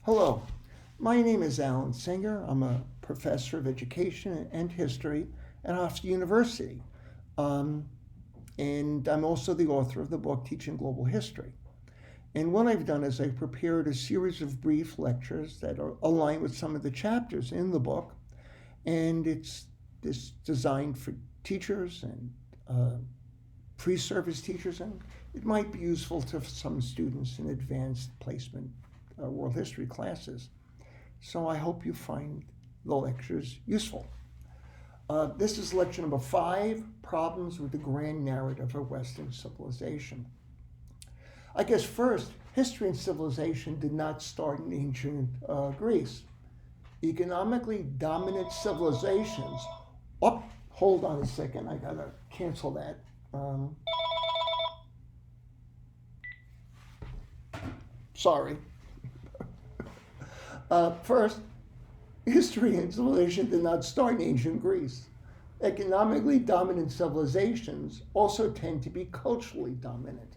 Hello, my name is Alan Singer. I'm a professor of education and history at Hofstra University. Um, and I'm also the author of the book Teaching Global History. And what I've done is I've prepared a series of brief lectures that are aligned with some of the chapters in the book. And it's designed for teachers and pre-service teachers, and it might be useful to some students in advanced placement world history classes. So I hope you find the lectures useful. This is lecture number 5, Problems with the Grand Narrative of Western Civilization. I guess first, history and civilization did not start in ancient Greece. Economically dominant civilizations, hold on a second, I gotta cancel that. Sorry. First, history and civilization did not start in ancient Greece. Economically dominant civilizations also tend to be culturally dominant.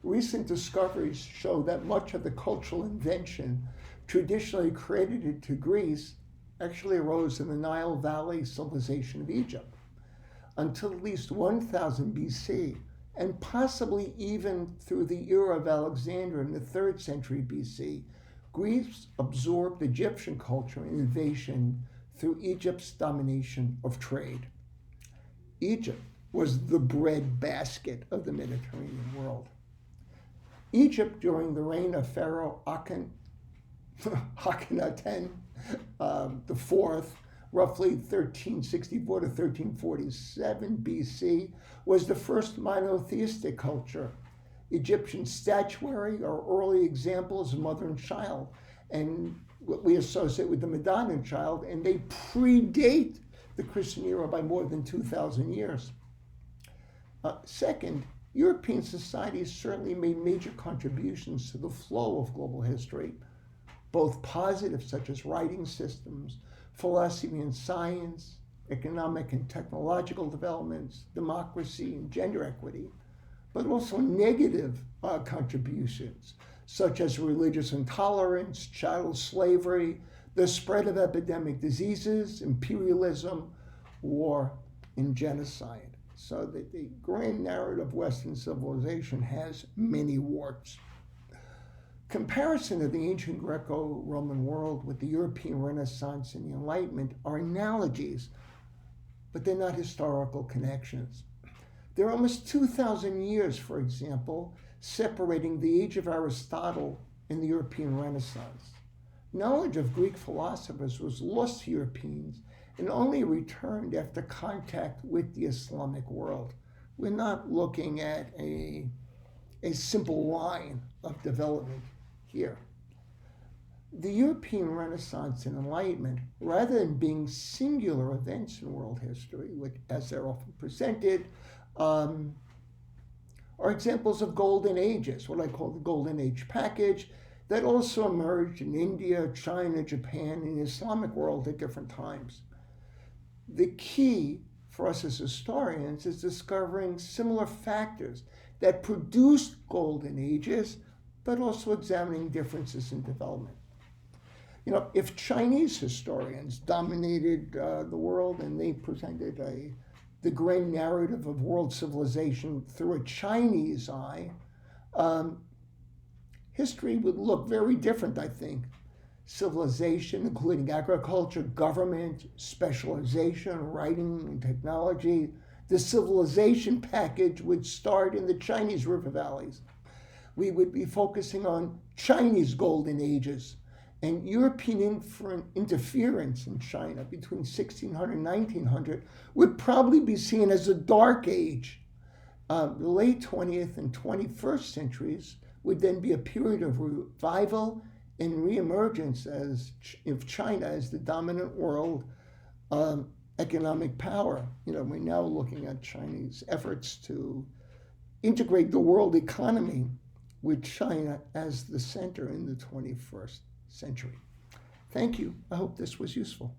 Recent discoveries show that much of the cultural invention traditionally credited to Greece actually arose in the Nile Valley civilization of Egypt. Until at least 1000 BC, and possibly even through the era of Alexander in the 3rd century BC, Greece absorbed Egyptian culture and innovation through Egypt's domination of trade. Egypt was the breadbasket of the Mediterranean world. Egypt, during the reign of Pharaoh Akhenaten IV, roughly 1364 to 1347 BC, was the first monotheistic culture. Egyptian statuary are early examples of mother and child, and what we associate with the Madonna and child, and they predate the Christian era by more than 2,000 years. Second, European societies certainly made major contributions to the flow of global history, both positive, such as writing systems, philosophy and science, economic and technological developments, democracy and gender equity, but also negative contributions, such as religious intolerance, chattel slavery, the spread of epidemic diseases, imperialism, war, and genocide. So that the grand narrative of Western civilization has many warts. Comparison of the ancient Greco-Roman world with the European Renaissance and the Enlightenment are analogies, but they're not historical connections. There are almost 2,000 years, for example, separating the age of Aristotle and the European Renaissance. Knowledge of Greek philosophers was lost to Europeans and only returned after contact with the Islamic world. We're not looking at a simple line of development here. The European Renaissance and Enlightenment, rather than being singular events in world history, which, as they're often presented, are examples of golden ages, what I call the Golden Age package, that also emerged in India, China, Japan, and the Islamic world at different times. The key for us as historians is discovering similar factors that produced golden ages, but also examining differences in development. You know, if Chinese historians dominated the world and they presented the grand narrative of world civilization through a Chinese eye, history would look very different, I think. Civilization, including agriculture, government, specialization, writing, and technology. The civilization package would start in the Chinese river valleys. We would be focusing on Chinese golden ages, and European interference in China between 1600 and 1900 would probably be seen as a dark age. The late 20th and 21st centuries would then be a period of revival and reemergence of China as the dominant world economic power. You know, we're now looking at Chinese efforts to integrate the world economy with China as the center in the 21st century. Thank you. I hope this was useful.